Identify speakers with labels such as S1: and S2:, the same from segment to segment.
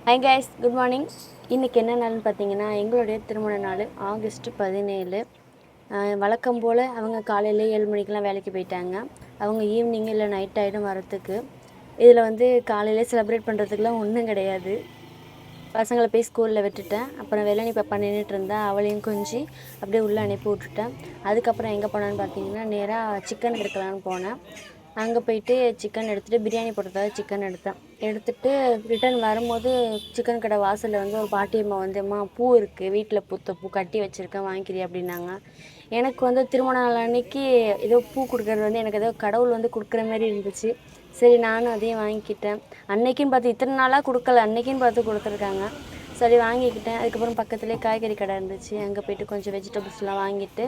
S1: Hi guys, good morning. இன்றைக்கி என்ன நாள்னு பார்த்தீங்கன்னா, எங்களுடைய திருமண நாள் ஆகஸ்ட் 17. வழக்கம் போல் அவங்க காலையில் 7 மணிக்கெலாம் வேலைக்கு போயிட்டாங்க. அவங்க ஈவினிங் இல்லை நைட் ஆகிடும் வரத்துக்கு. இதில் வந்து காலையில் செலிப்ரேட் பண்ணுறதுக்குலாம் ஒன்றும் கிடையாது. பசங்களை போய் ஸ்கூலில் விட்டுட்டேன். அப்புறம் வெள்ளனி பாப்பா நின்றுட்டு இருந்தா, அவளையும் கொஞ்சம் அப்படியே உள்ளே அனுப்பி விட்டுட்டேன். அதுக்கப்புறம் எங்கே போனான்னு பார்த்தீங்கன்னா, நேராக சிக்கன் எடுக்கலான்னு போனேன். அங்கே போயிட்டு சிக்கன் எடுத்துகிட்டு பிரியாணி போட்டதாக சிக்கன் எடுத்துகிட்டு ரிட்டர்ன் வரும்போது சிக்கன் கடை வாசலில் வந்து ஒரு பாட்டியம்மா வந்து, அம்மா பூ இருக்குது, வீட்டில் பூத்த பூ கட்டி வச்சுருக்கேன், வாங்கிக்கிறியா அப்படின்னாங்க. எனக்கு வந்து திருமண நாள் அன்னைக்கு ஏதோ பூ கொடுக்குறது வந்து எனக்கு ஏதோ கடவுள் வந்து கொடுக்குற மாதிரி இருந்துச்சு. சரி, நானும் அதையும் வாங்கிக்கிட்டேன். அன்னைக்குன்னு பார்த்து இத்தனை நாளாக கொடுக்கல, அன்னைக்குன்னு பார்த்து கொடுத்துருக்காங்க. சரி, வாங்கிக்கிட்டேன். அதுக்கப்புறம் பக்கத்துலேயே காய்கறி கடை இருந்துச்சு, அங்கே போய்ட்டு கொஞ்சம் வெஜிடபிள்ஸ்லாம் வாங்கிட்டு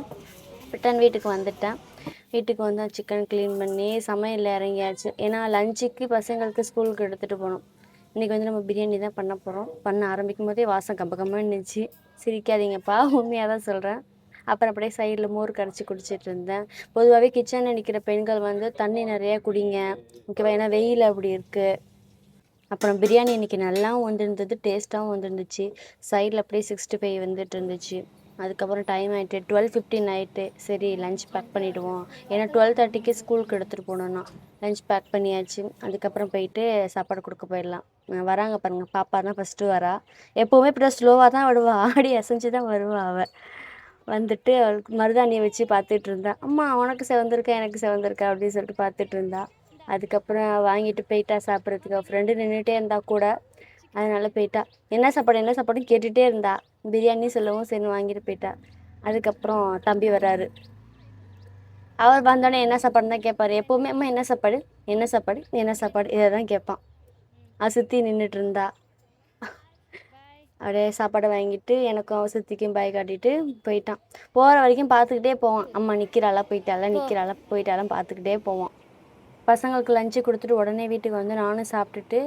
S1: ரிட்டன் வீட்டுக்கு வந்துட்டேன். வீட்டுக்கு வந்து சிக்கன் க்ளீன் பண்ணி சமையலில் இறங்கியாச்சு. ஏன்னா லஞ்சுக்கு பசங்களுக்கு ஸ்கூலுக்கு எடுத்துகிட்டு போகணும். இன்றைக்கி வந்து நம்ம பிரியாணி தான் பண்ண போகிறோம். பண்ண ஆரம்பிக்கும் போதே வாசம் கம்பகமாக இருந்துச்சு. சிரிக்காதீங்கப்பா, உண்மையாக தான் சொல்கிறேன். அப்புறம் அப்படியே சைடில் மோர் கரைச்சி குடிச்சிட்டு இருந்தேன். பொதுவாகவே கிச்சனில் நிற்கிற பெண்கள் வந்து தண்ணி நிறையா குடிங்க, ஓகேவா? ஏன்னா வெயில் அப்படி இருக்குது. அப்புறம் பிரியாணி இன்றைக்கி நல்லாவும் வந்துருந்தது, டேஸ்ட்டாகவும் வந்துருந்துச்சு. சைடில் அப்படியே 65 வந்துட்டு இருந்துச்சு. அதுக்கப்புறம் டைம் ஆகிட்டு 12:15 ஆகிட்டு. சரி, லஞ்ச் பேக் பண்ணிவிடுவோம். ஏன்னா 12:30க்கு ஸ்கூலுக்கு எடுத்துகிட்டு போனோன்னா லஞ்ச் பேக் பண்ணியாச்சு. அதுக்கப்புறம் போயிட்டு சாப்பாடு கொடுக்க போயிடலாம். வராங்க பாருங்கள், பாப்பா தான் ஃபஸ்ட்டு வரா. எப்போவுமே இப்படி ஸ்லோவாக தான் வருவா, ஆடி அசைஞ்சு தான் வருவா. அவள் வந்துட்டு அவளுக்கு மருதாணியை வச்சு பார்த்துட்டு இருந்தா. அம்மா உனக்கு செவந்திருக்கா, எனக்கு செவந்திருக்கா அப்படின்னு சொல்லிட்டு பார்த்துட்டு இருந்தா. அதுக்கப்புறம் வாங்கிட்டு போயிட்டா சாப்பிட்றதுக்கு. அவள் ஃப்ரெண்டு நின்றுட்டே இருந்தா கூட, அதனால போயிட்டா. என்ன சாப்பாடு என்ன சாப்பாடுன்னு கேட்டுகிட்டே இருந்தா. பிரியாணி சொல்லவும் சரி வாங்கிட்டு போயிட்டா. அதுக்கப்புறம் தம்பி வர்றாரு. அவர் வந்தோடனே என்ன சாப்பாடுன்னு தான் கேட்பாரு. எப்போவுமே அம்மா என்ன சாப்பாடு, என்ன சாப்பாடு, என்ன சாப்பாடு, இதை தான் கேட்பான். அவள் சுற்றி நின்றுட்டு இருந்தா. அப்படியே சாப்பாடை வாங்கிட்டு எனக்கும் அவள் சுற்றிக்கும் பாய் காட்டிட்டு போயிட்டான். போகிற வரைக்கும் பார்த்துக்கிட்டே போவான். அம்மா நிற்கிறாளா போயிட்டாலாம் பார்த்துக்கிட்டே போவான். பசங்களுக்கு லஞ்சு கொடுத்துட்டு உடனே வீட்டுக்கு வந்து நானும் சாப்பிட்டுட்டு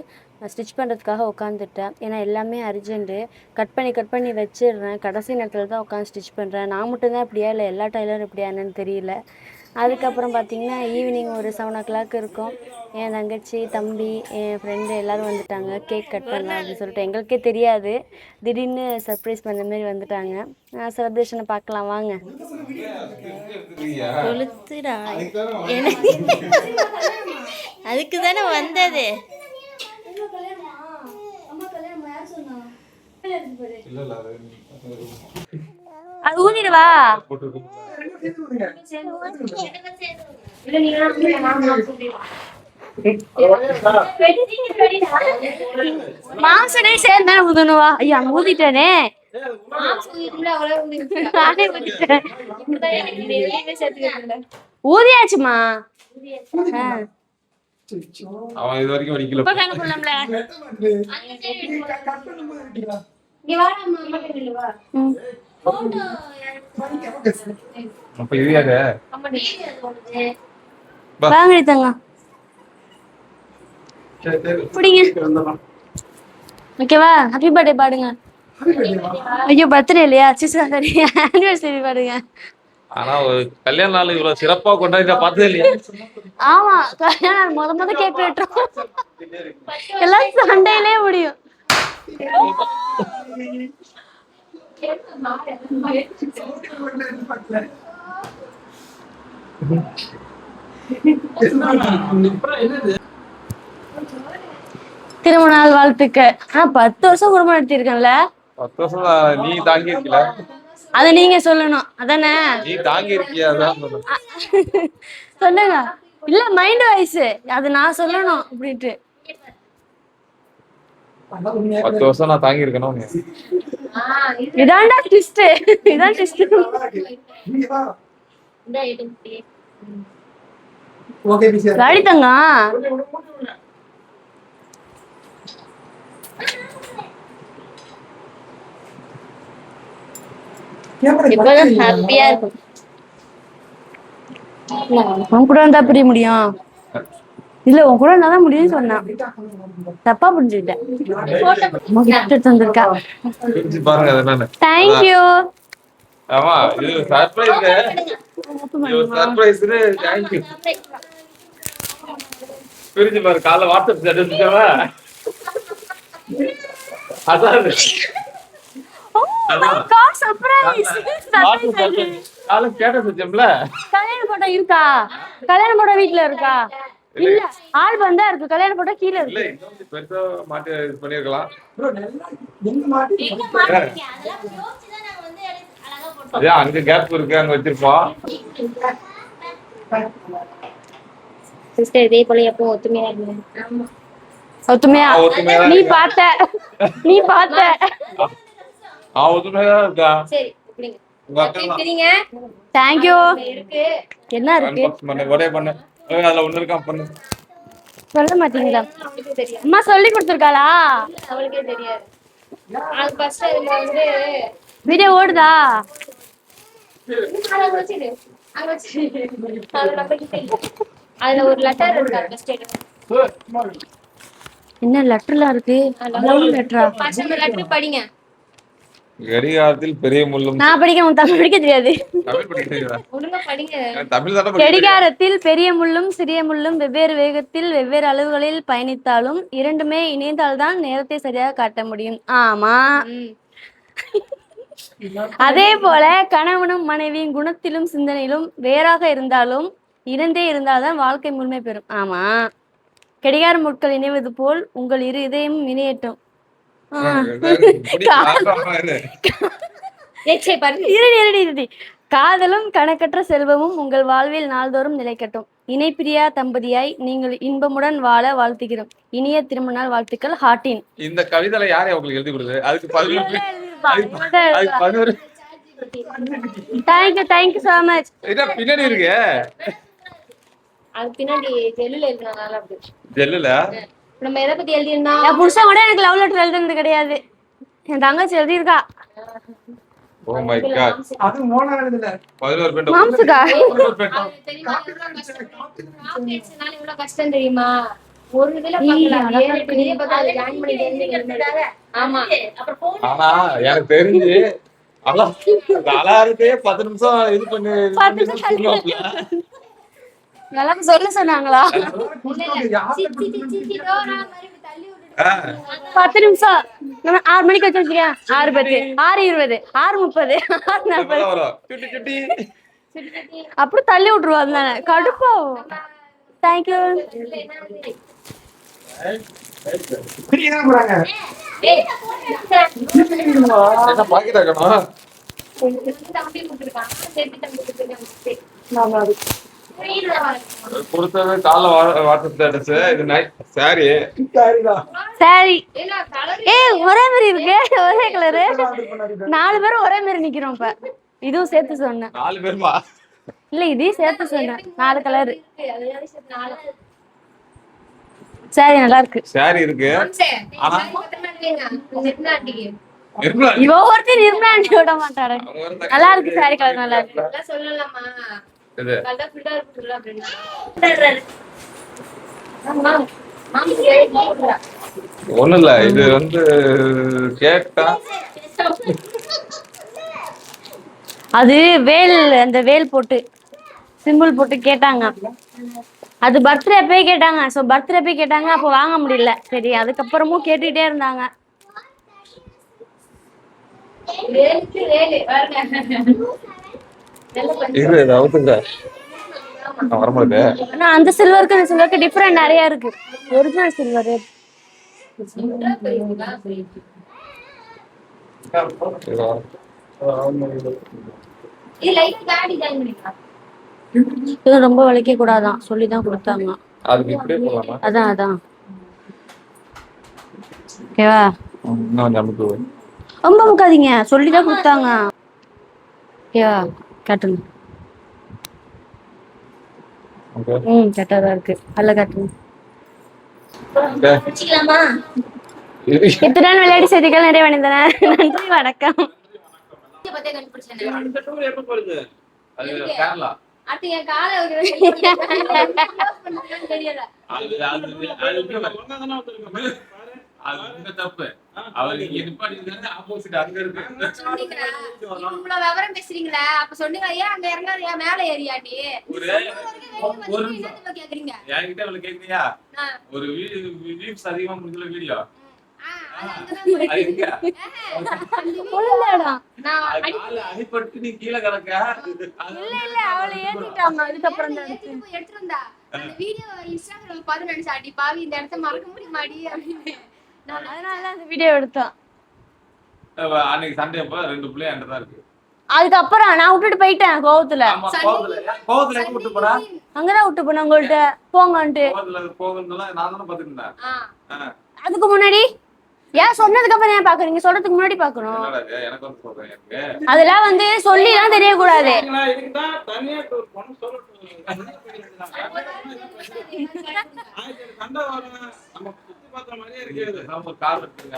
S1: ஸ்டிச் பண்ணுறதுக்காக உட்காந்துட்டேன். ஏன்னா எல்லாமே அர்ஜென்ட்டு. கட் பண்ணி வச்சிடுறேன். கடைசி நேரத்தில் தான் உட்காந்து ஸ்டிச் பண்ணுறேன். நான் மட்டும்தான் இப்படியா, இல்லை எல்லா டைலரும் இப்படியா என்னன்னு தெரியல. அதுக்கப்புறம் பார்த்திங்கன்னா ஈவினிங் ஒரு 7 o'clock இருக்கும். என் தங்கச்சி, தம்பி, என் ஃப்ரெண்டு எல்லோரும் வந்துட்டாங்க. கேக் கட் பண்ணலாம் அப்படின்னு சொல்லிட்டு. எங்களுக்கே தெரியாது, திடீர்னு சர்ப்ரைஸ் பண்ண மாதிரி வந்துட்டாங்க. செலிப்ரேஷனை பார்க்கலாம் வாங்க.
S2: அதுக்கு தானே வந்தது.
S1: அது ஊதிடுவா. மாசனே சேர்ந்தா ஊதணுவா. ஐயா ஊதிட்டேனே, ஊதியாச்சுமா.
S3: அவன் இது வரைக்கும் வலிக்கல. அப்ப இது யாரு?
S1: வாங்கடி தங்க, பிடிங்க. ஓகேவா? ஹாப்பி பர்த்டே பாடுங்க. ஐயோ, பர்த்டே இல்லையா? சரி, ஆனிவர்சரி பாடுங்க.
S3: ஆனா ஒரு கல்யாண நாள் இவ்வளவு சிறப்பா கொண்டாடி பார்த்ததே இல்லையா?
S1: ஆமா, கல்யாணம் முத கேக் வெட்டுறோம். எல்லாம் சண்டையிலே முடியும். திருமண நாள் வாழ்த்துக்கள். 10 வருஷம் குடும்பம் நடத்திருக்கேன்ல.
S3: 10 வருஷம் நீ தாங்கி இருக்கல,
S1: அத நீங்க சொல்லணும். அதானே,
S3: நீ தாங்கி இருக்கியா?
S1: சொல்லுங்க. இல்ல, மைண்ட் வாய்ஸ் அது நான் சொல்லணும் அப்படின்ட்டு.
S3: 10 வருஷம் நான் தாங்கி இருக்கணும்.
S1: இதான்டா ட்விஸ்ட், இதான் ட்விஸ்ட். காடி தங்க,
S2: ஹாப்பியா இருக்கும்.
S1: உன் கூட வந்தா புரிய முடியும். இல்ல, உன் கூட இருந்தாதான் முடியும்னு சொன்னான். தப்பா புரிஞ்சுக்கிட்டேன். தந்திருக்கா. தேங்க்யூ.
S3: ஆமா, இது சர்ப்ரைஸ். சர்ப்ரைஸ்னு தேங்க்யூ. பிரிஞ்சு பாரு, காலைல வாட்ஸ்அப் ஸ்டேட்டஸ். அதான்
S1: Oh my god, surprise!
S3: காலம் கேட்ட செஞ்சோம்ல.
S1: கல்யாண போட்டோ இருக்கா? கல்யாண போட்டோ வீட்ல இருக்கா? இல்ல, ஆல்பம் தான் இருக்கு. கல்யாண போட்டோ கீழ
S3: இல்ல
S1: இருக்கு.
S3: இன்னும் பெருசா மாட்டி இது பண்ணிருக்கலாம்.
S2: எங்க மாட்டீங்க? அதெல்லாம் யோசிச்சு தான் நாங்க வந்து அழகா போட்டோம்.
S3: அதே அங்க கேப் இருக்கு, அங்க வச்சிருப்போம்.
S2: சிஸ்டர் இதே போல எப்போ ஒத்துமையா இருந்தீங்க? ஆமா.
S1: ஒத்துமையா? நீ பார்த்த.
S3: ஒத்துமையா இருக்கா?
S2: சரி இப்படிங்க.
S3: உங்க அக்கா
S2: இருக்கீங்க.
S1: Thank you.
S2: இருக்கு.
S1: என்ன இருக்கு?
S3: ஒரே பண்ணு. அதுல ஒண்ணு இருக்கா பண்ணு.
S1: சொல்ல மாட்டீங்களா?
S2: அவளுக்கு தெரியாது.
S1: அம்மா சொல்லி கொடுத்திருக்காளா?
S2: அவளுக்கே தெரியாது. அது ஃபர்ஸ்ட் அதுல வந்து
S1: வீடியோ ஓடுதா?
S2: அங்க வச்சிடு. அது நம்ம கிட்ட இல்ல. அதுல ஒரு லெட்டர் இருக்கு அந்த ஃபர்ஸ்ட்.
S1: என்ன லெட்டர்லாம் இருக்கு? லவ் லெட்டரா?
S2: ஃபர்ஸ்ட் அந்த லெட்டர் படிங்க.
S3: கடிகாரத்தில் பெரிய முள்ளும்.
S1: நான் படிக்க தமிழ் படிக்க தெரியாது.
S3: தமிழ் படிக்கிறீங்களா?
S2: ஒழுங்கா படிங்க.
S3: தமிழ் தான படிக்கிறீங்க.
S1: கடிகாரத்தில் பெரிய முள்ளும் சிறிய முள்ளும் வெவ்வேறு வேகத்தில் வெவ்வேறு அளவுகளில் பயணித்தாலும் இரண்டுமே இணைந்தால்தான் நேரத்தை சரியாக காட்ட முடியும். ஆமா. அதே போல கணவனும் மனைவியும் குணத்திலும் சிந்தனையிலும் வேறாக இருந்தாலும் இணைந்தே இருந்தால்தான் வாழ்க்கை முழுமை பெறும். ஆமா. கடிகார முட்கள் இணைவது போல் உங்கள் இரு இதயம் இணையட்டும். இருடி. காதலும் கணக்கற்ற செல்வமும் உங்கள் வாழ்வில் நாள்தோறும் நிலைக்கட்டும். இணைப்பிரியா தம்பதியாய் நீங்கள் இன்பமுடன் வாழ வாழ்த்துகிறோம். இனிய திருமண நாள் வாழ்த்துக்கள். ஹார்டின்.
S3: இந்த கவிதையில யாரே உங்களுக்கு எழுதி கொடுத்தது? அதுக்கு 11
S1: தேங்க்யூ so much.
S3: இத பின்னாடி இருக்கு.
S2: அது பின்னாடி ஜெல்லுல இருக்கனால அப்படி.
S3: ஜெல்லுல
S2: நம்ம எதை பத்தி எழுதினா
S1: என் புருஷன் கூட எனக்கு லவ் லெட்டர் எழுதுனது கிடையாது. என் தங்கச்சி எழுதியிருக்கா.
S3: Oh my God.
S4: அது மோனா எழுதல.
S3: 11 பெண்ட்.
S1: மாம்சுக்கா.
S2: இவ்வளவு கஷ்டம் தெரியுமா? ஒரு இதுல பார்க்கலாம். 7 இதே பார்த்து ஜாயின் பண்ணி ஆமா. அப்புறம் போன்
S3: ஆனா எனக்கு தெரிஞ்சு அலாரத்தையே 10 நிமிஷம் இது பண்ணி
S1: நல்லா சொல்ல சொன்னாங்களா? 10 நிமிஷம். 6 மணிக்கு வச்சிருக்கேன். 6:10, 6:20, 6:30, 6:40. அப்படி தள்ளி விட்டுருவா. அதனால கடுப்பா. தேங்க்யூ.
S4: பிரியா போறாங்க.
S3: என்ன பாக்கெட் ஆகணும்?
S2: தம்பி கொடுத்துருக்கான். சேர்த்து தம்பி கொடுத்துருக்கான்.
S3: கொடுத்தது கால வாட்டர் ஸ்டேட்டஸ். இது நைட் சாரி.
S1: சரி. ஒரே மாதிரி இருக்கு. ஒரே கலரு. 4 பேரும் ஒரே மாதிரி நிக்கிறோம். இப்ப இதுவும் சேர்த்து சொன்னேன்.
S3: 4 பேருமா?
S1: இல்ல இதையும் சேர்த்து சொன்னேன். 4 கலரு. சரி நல்லா இருக்கு.
S3: சாரி இருக்கு. ஆனா
S1: இவ ஒருத்தர் நிர்மலா ஆண்டி விட மாட்டாரு. நல்லா இருக்கு சாரி கலர். நல்லா இருக்கு.
S2: சொல்லலாமா?
S3: இது
S2: கலர்ஃபுல்லா இருக்குல்ல அப்படினா.
S3: ஒண்ணும் இல்ல. இது வந்து கேட்டா
S1: அது வேல், அந்த வேல் போட்டு சிம்பிள் போட்டு கேட்டாங்க. அது பர்த்டே போய் கேட்டாங்க. ஸோ பர்த்டே போய் கேட்டாங்க. அப்போ வாங்க முடியல. சரி அதுக்கப்புறமும் கேட்டுக்கிட்டே இருந்தாங்க. ஆனா அந்த சில்வருக்கு இந்த சில்வருக்கு டிஃபரெண்ட் நிறைய இருக்கு. ஒரிஜினல் சில்வர் இது ரொம்ப வலிக்க கூடாதான் சொல்லிதான் கொடுத்தாங்க. அதான் ஓகேவா? ரொம்ப முக்காதீங்க சொல்லிதான் கொடுத்தாங்க. ஓகேவா? காட்டுங்க. கரெக்டாதான் இருக்கு. நல்ல காட்டுங்க. இத்துடன் விளையாடி செய்திகள் நிறைவடைந்தன. நன்றி வணக்கம்.
S2: விவரம் பேசுறீங்களா? அப்ப சொன்னீங்க ஏன் அங்க இறங்காத மேல ஏறியாடி கேக்குறீங்க.
S3: ஒரு வீடியோ அதிகமா முடிஞ்ச வீடியோ அது எங்க?
S1: உளுந்த இடம்.
S2: நான்
S3: அது கால்ல அடிபட்டு நீ கீழே கிடக்க.
S1: இல்ல அவளை ஏத்திட்டாங்க அதுக்கப்புறம் தான் எடுத்து.
S2: ஏத்திட்டு போய் எடுத்திருந்தா. அந்த வீடியோ இன்ஸ்டாகிராம்ல பார்த்து நினைச்சா, அடி பாவி இந்த இடத்த மறக்க முடியுமாடி அப்படின்னு.
S1: அதனால தான் அந்த வீடியோ எடுத்தோம்.
S3: அன்னைக்கு சண்டே அப்ப 2 பிள்ளைங்க என்கிட்ட தான் இருக்கு.
S1: அதுக்கப்புறம் நான் விட்டுட்டு போயிட்டேன் கோவத்துல.
S3: ஆமா, கோவத்துல எங்க விட்டு போறா?
S1: அங்கதான் விட்டு போனேன் உங்கள்ட்ட போங்கன்ட்டு.
S3: கோவத்துல போகுறதுலாம் நான் தானே பாத்துட்டு இருந்தேன்.
S1: அதுக்கு முன்னாடி ஏன் சொன்னதுக்கு அப்புறம் ஏன் பாக்குறீங்க? சொல்றதுக்கு முன்னாடி பாக்கணும்.
S3: என்னடா இது? எனக்கு வந்து சொல்றேன் எனக்கு.
S1: அதெல்லாம் வந்து சொல்லிலாம் தெரியக்கூடாது.
S4: இதுக்குதான் தனியா ஒரு பொண்ணு சொல்லட்டும். சண்டை வரும். நம்ம சுத்தி பார்த்த மாதிரியே இருக்காது.
S3: நம்ம கார் எடுத்துங்க.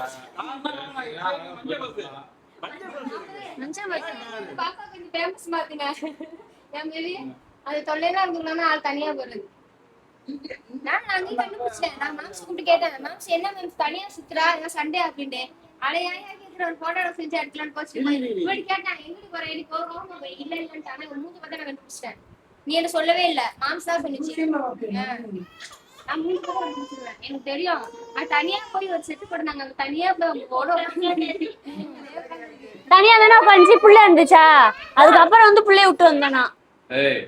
S2: பாப்பா கொஞ்சம் ஃபேமஸ் மாத்துங்க. என் பேரு அது தொல்லையெல்லாம் இருக்குன்னா ஆள் தனியா போறது. நான் அங்கே கண்டுபிடிச்சேன். நான் மேம்ஸ் கூப்பிட்டு கேட்டேன், மேம்ஸ் என்ன மேம்ஸ் தனியா சுத்துறா, ஏன் சண்டே அப்படின்ட்டு. அடையா கேட்கிற ஒரு போட்டோ செஞ்சு எடுக்கலான்னு போச்சு. இப்படி கேட்டேன், எங்களுக்கு போற எனக்கு போகும் இல்ல இல்லன்ட்டு. ஆனா ஒரு மூணு பார்த்தா நான் கண்டுபிடிச்சிட்டேன். நீ என்ன சொல்லவே இல்ல, மாம்ஸ் தான் சொல்லிச்சு. நான் மூணு பேரும் கண்டுபிடிச்சிருவேன், எனக்கு தெரியும். அது தனியா போய் ஒரு செட்டு போட்டாங்க, அங்க தனியா போய் போட
S1: தனியா தானே உட்காந்து புள்ள இருந்துச்சா, அதுக்கப்புறம் வந்து புள்ளைய விட்டு வந்தானா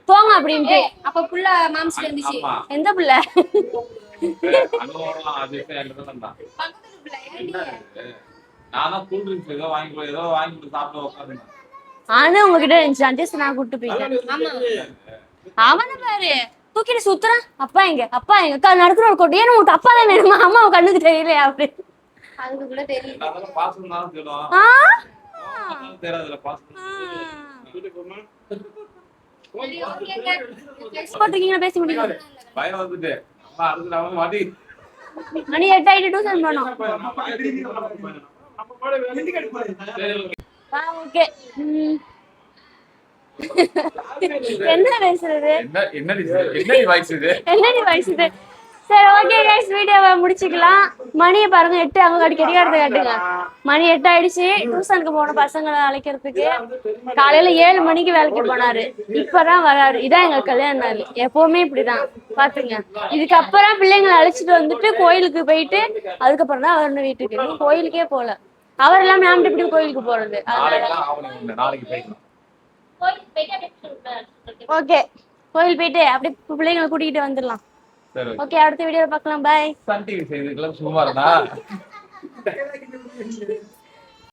S1: போங்க அப்படின்ட்டு.
S2: அப்ப புள்ள மாம்ஸ்ல இருந்துச்சு.
S1: எந்த புள்ள?
S2: பக்கத்துல புள்ள ஏன்டி?
S3: நானும் கூல் ட்ரிங்க்ஸ் ஏதோ வாங்கி சாப்பிட உட்காந்துருந்தேன்.
S1: ஆனா உங்ககிட்ட இருந்துச்சு அட்ஜஸ்ட் நான் கூட்டு போயிட்டேன்.
S2: ஆமா
S1: அவனை பாரு தூக்கிட்டு சுத்துறான். அப்பா எங்க நடக்கிற ஒரு கொட்டி ஏன்னு உனக்கு அப்பா தான் வேணுமா? அம்மா கண்ணுக்கு தெரியலையா அப்படி?
S2: அதுக்கு கூட தெரியும்.
S3: அதெல்லாம் பாசம் தான் சொல்லுவோம். தெரியாதுல பாசம்.
S2: சரி, ஓகேங்க.
S1: போட்டிருக்கீங்களா? பேசி முடியும்.
S3: பயம் வந்துட்டு அம்மா அடுத்து நான் மாட்டி
S1: மணி 8 ஆயிட்டு டியூஷன் போனோம்.
S4: நம்ம போட வெண்டி கடிப்பாரு.
S1: ஓகே. என்ன பேசுறது?
S3: என்னடி வாய்ஸ் இது?
S1: என்னடி வயசுது? சரி ஓகே கைஸ், வீடியோவை முடிச்சுக்கலாம். மணியை பாருங்க 8. அவங்க அடிக்கடி காட்டுங்க. மணி 8 ஆயிடுச்சு. டியூஷனுக்கு போன பசங்களை அழைக்கிறதுக்கு காலையில 7 மணிக்கு வேலைக்கு போனாரு. இப்பதான் வராரு. இதான் எங்க கல்யாண நாள். எப்பவுமே இப்படிதான் பாத்துங்க. இதுக்கப்புறம் பிள்ளைங்களை அழைச்சிட்டு வந்துட்டு கோயிலுக்கு போயிட்டு அதுக்கப்புறம் தான் வரணும் வீட்டுக்கு. நீ கோயிலுக்கே போல. அவர் எல்லாம் மேம் இப்படி கோயிலுக்கு போறது. ஓகே, கோயில் போயிட்டு அப்படியே பிள்ளைங்களை கூட்டிகிட்டு வந்துடலாம். ஓகே, அடுத்த வீடியோல பார்க்கலாம். பாய்.
S3: சன் டிவி செய்திகளும் சும்மா இருந்தா